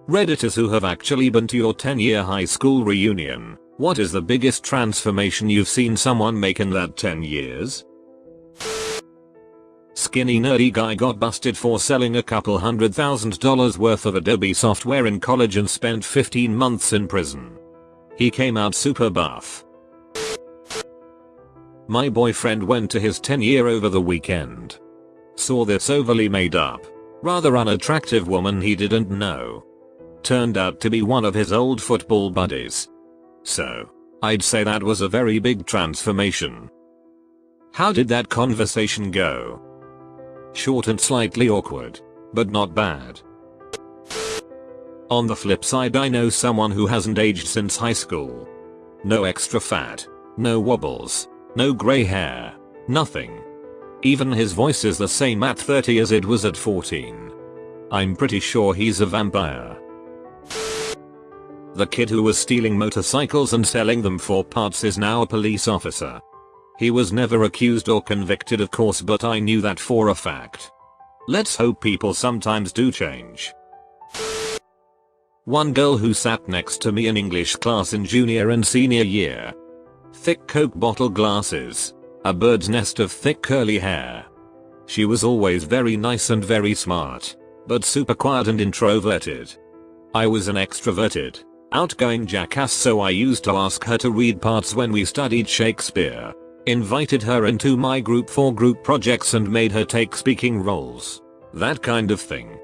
Redditors who have actually been to your 10-year high school reunion, what is the biggest transformation you've seen someone make in that 10 years? Skinny nerdy guy got busted for selling a couple $100,000 worth of Adobe software in college and spent 15 months in prison. He came out super buff. My boyfriend went to his 10-year over the weekend. Saw this overly made up, rather unattractive woman he didn't know. Turned out to be one of his old football buddies. So, I'd say that was a very big transformation. How did that conversation go? Short and slightly awkward, but not bad. On the flip side, I know someone who hasn't aged since high school. No extra fat, no wobbles, no grey hair, nothing. Even his voice is the same at 30 as it was at 14. I'm pretty sure he's a vampire. The kid who was stealing motorcycles and selling them for parts is now a police officer. He was never accused or convicted, of course, but I knew that for a fact. Let's hope people sometimes do change. One girl who sat next to me in English class in junior and senior year. Thick Coke bottle glasses. A bird's nest of thick curly hair. She was always very nice and very smart, but super quiet and introverted. I was an extroverted, outgoing jackass, so I used to ask her to read parts when we studied Shakespeare. Invited her into my group for group projects and made her take speaking roles. That kind of thing.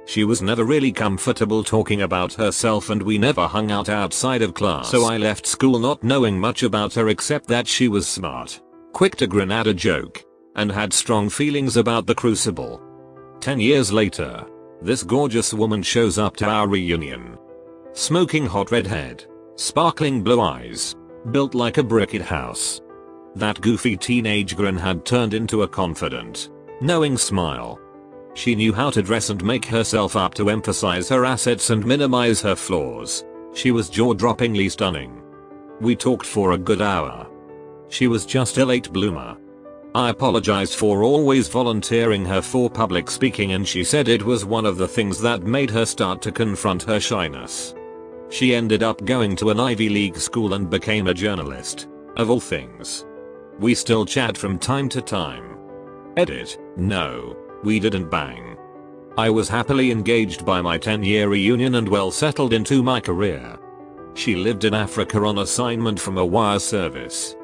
She was never really comfortable talking about herself and we never hung out outside of class, so I left school not knowing much about her except that she was smart, quick to grin at a joke, and had strong feelings about the Crucible. 10 years later, this gorgeous woman shows up to our reunion. Smoking hot redhead, sparkling blue eyes, built like a brick house. That goofy teenage grin had turned into a confident, knowing smile. She knew how to dress and make herself up to emphasize her assets and minimize her flaws. She was jaw-droppingly stunning. We talked for a good hour. She was just a late bloomer. I apologized for always volunteering her for public speaking, and she said it was one of the things that made her start to confront her shyness. She ended up going to an Ivy League school and became a journalist, of all things. We still chat from time to time. Edit, no, we didn't bang. I was happily engaged by my 10-year reunion and well settled into my career. She lived in Africa on assignment from a wire service.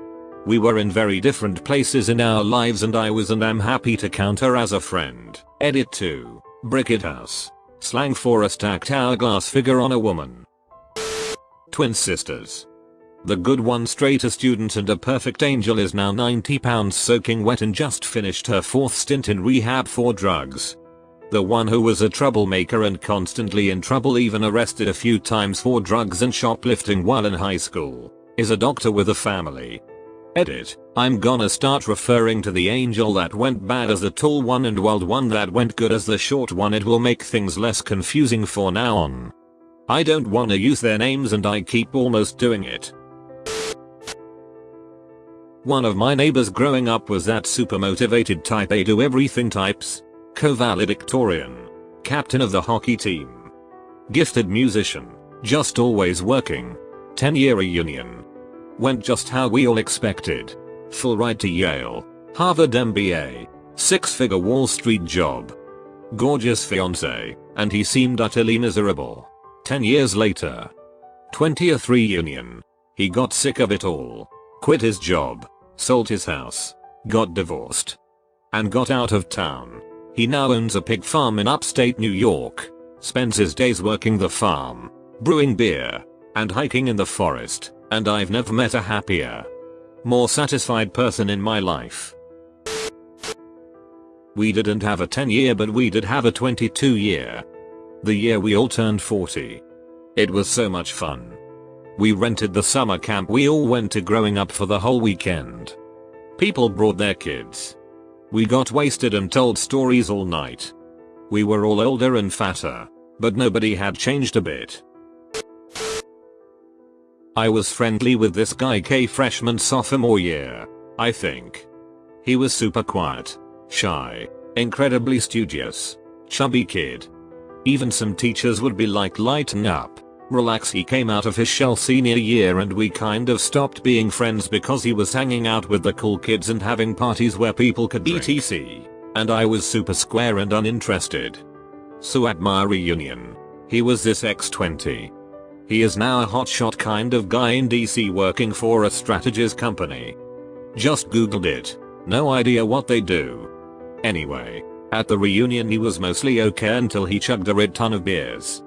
We were in very different places in our lives and I was and am happy to count her as a friend. Edit 2, Bricket House. Slang for a stacked hourglass figure on a woman. Twin sisters. The good one, straight A student and a perfect angel, is now 90 pounds soaking wet and just finished her 4th stint in rehab for drugs. The one who was a troublemaker and constantly in trouble, even arrested a few times for drugs and shoplifting while in high school, is a doctor with a family. Edit, I'm gonna start referring to the angel that went bad as the tall one and wild one that went good as the short one. It will make things less confusing for now on. I don't wanna use their names and I keep almost doing it. One of my neighbors growing up was that super motivated type A do everything types. Co-valedictorian. Captain of the hockey team. Gifted musician. Just always working. 10-year reunion. Went just how we all expected. Full ride to Yale. Harvard MBA. 6-figure Wall Street job. Gorgeous fiance, and he seemed utterly miserable. 10 years later. 20th reunion. He got sick of it all. Quit his job, sold his house, got divorced, and got out of town. He now owns a pig farm in upstate New York, spends his days working the farm, brewing beer, and hiking in the forest, and I've never met a happier, more satisfied person in my life. We didn't have a 10-year, but we did have a 22-year. The year we all turned 40. It was so much fun. We rented the summer camp we all went to growing up for the whole weekend. People brought their kids. We got wasted and told stories all night. We were all older and fatter, but nobody had changed a bit. I was friendly with this guy freshman sophomore year, I think. He was super quiet, shy, incredibly studious, chubby kid. Even some teachers would be like, lighten up. Relax. He came out of his shell senior year and we kind of stopped being friends because he was hanging out with the cool kids and having parties where people could drink. etc. And I was super square and uninterested. So at my reunion, he was this X20. He is now a hotshot kind of guy in DC working for a strategies company. Just googled it. No idea what they do. Anyway, at the reunion he was mostly okay until he chugged a red ton of beers.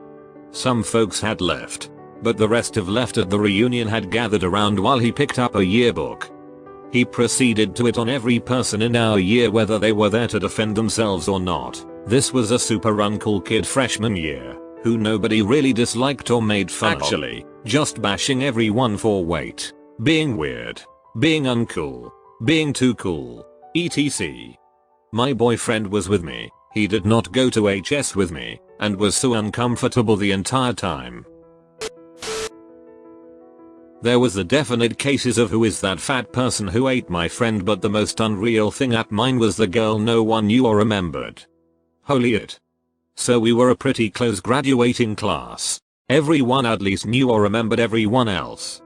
Some folks had left, but the rest of left at the reunion had gathered around while he picked up a yearbook. He proceeded to hit on every person in our year whether they were there to defend themselves or not. This was a super uncool kid freshman year, who nobody really disliked or made fun of. Actually, just bashing everyone for weight, being weird, being uncool, being too cool, etc. My boyfriend was with me. He did not go to HS with me, and was so uncomfortable the entire time. There was the definite cases of who is that fat person who ate my friend, but the most unreal thing at mine was the girl no one knew or remembered. Holy it. So we were a pretty close graduating class. Everyone at least knew or remembered everyone else.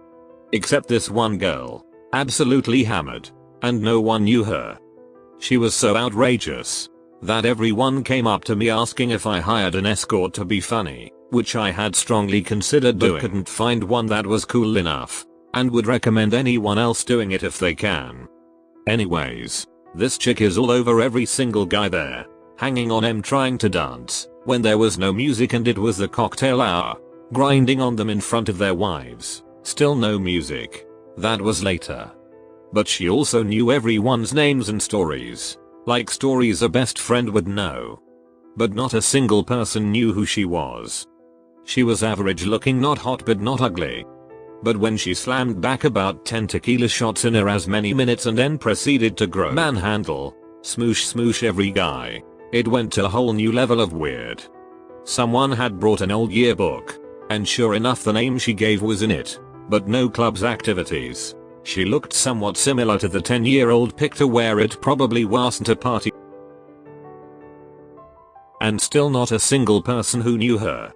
Except this one girl. Absolutely hammered. And no one knew her. She was so outrageous that everyone came up to me asking if I hired an escort to be funny, which I had strongly considered doing but couldn't find one that was cool enough, and would recommend anyone else doing it if they can. Anyways, this chick is all over every single guy there, hanging on them trying to dance, when there was no music and it was the cocktail hour, grinding on them in front of their wives, still no music. That was later. But she also knew everyone's names and stories. Like stories a best friend would know. But not a single person knew who she was. She was average looking, not hot but not ugly. But when she slammed back about 10 tequila shots in her as many minutes and then proceeded to grow manhandle, smoosh every guy, it went to a whole new level of weird. Someone had brought an old yearbook, and sure enough the name she gave was in it, but no club's activities. She looked somewhat similar to the 10-year-old picture where it probably wasn't a party. And still not a single person who knew her.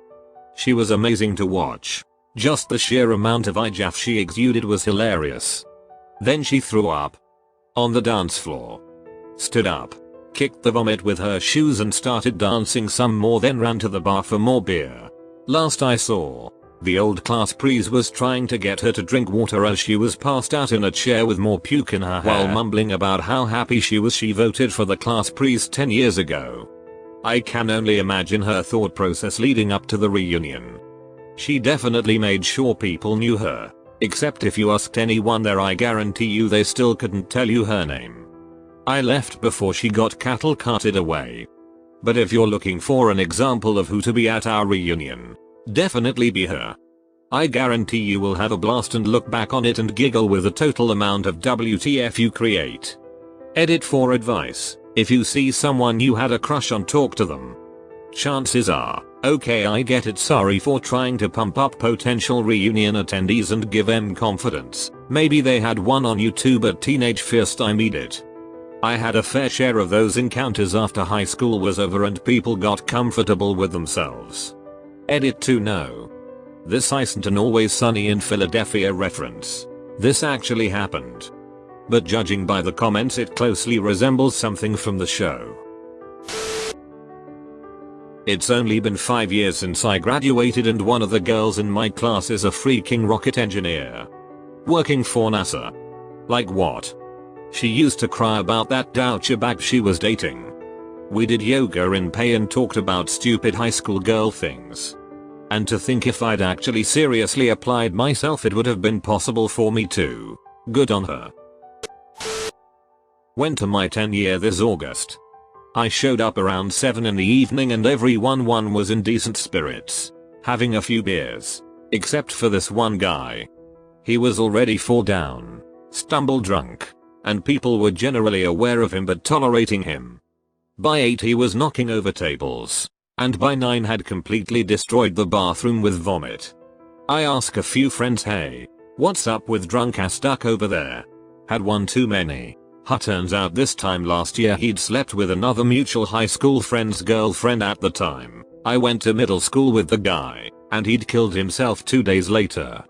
She was amazing to watch. Just the sheer amount of eye-jaff she exuded was hilarious. Then she threw up. On the dance floor. Stood up. Kicked the vomit with her shoes and started dancing some more, then ran to the bar for more beer. Last I saw, the old class priest was trying to get her to drink water as she was passed out in a chair with more puke in her hair while mumbling about how happy she was she voted for the class priest 10 years ago. I can only imagine her thought process leading up to the reunion. She definitely made sure people knew her, except if you asked anyone there I guarantee you they still couldn't tell you her name. I left before she got cattle carted away. But if you're looking for an example of who to be at our reunion, definitely be her. I guarantee you will have a blast and look back on it and giggle with the total amount of WTF you create. Edit for advice. If you see someone you had a crush on, talk to them. Chances are, okay, I get it, sorry for trying to pump up potential reunion attendees and give them confidence. Maybe they had one on you too, but teenage fear stymied it. I had a fair share of those encounters after high school was over and people got comfortable with themselves. Edit to know. This isn't an Always Sunny in Philadelphia reference. This actually happened. But judging by the comments it closely resembles something from the show. It's only been 5 years since I graduated and one of the girls in my class is a freaking rocket engineer. Working for NASA. Like what? She used to cry about that douche bag she was dating. We did yoga in pay and talked about stupid high school girl things. And to think if I'd actually seriously applied myself it would have been possible for me too. Good on her. Went to my 10-year this August. I showed up around 7 in the evening and everyone was in decent spirits, having a few beers, except for this one guy. He was already 4 down, stumble drunk, and people were generally aware of him but tolerating him. By 8 he was knocking over tables, and by 9 had completely destroyed the bathroom with vomit. I asked a few friends, hey, what's up with drunk ass duck over there? Had one too many. Turns out this time last year he'd slept with another mutual high school friend's girlfriend at the time. I went to middle school with the guy, and he'd killed himself 2 days later.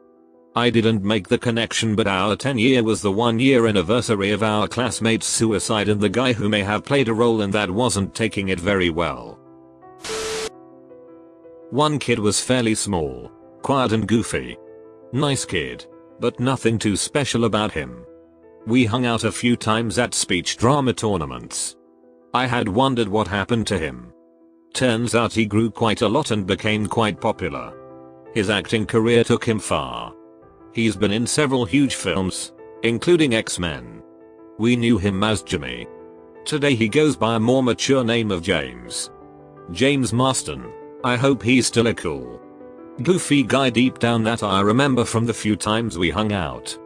I didn't make the connection, but our 10-year was the 1-year anniversary of our classmate's suicide, and the guy who may have played a role in that wasn't taking it very well. One kid was fairly small, quiet and goofy. Nice kid, but nothing too special about him. We hung out a few times at speech drama tournaments. I had wondered what happened to him. Turns out he grew quite a lot and became quite popular. His acting career took him far. He's been in several huge films, including X-Men. We knew him as Jimmy. Today he goes by a more mature name of James. James Marston. I hope he's still a cool, goofy guy deep down that I remember from the few times we hung out.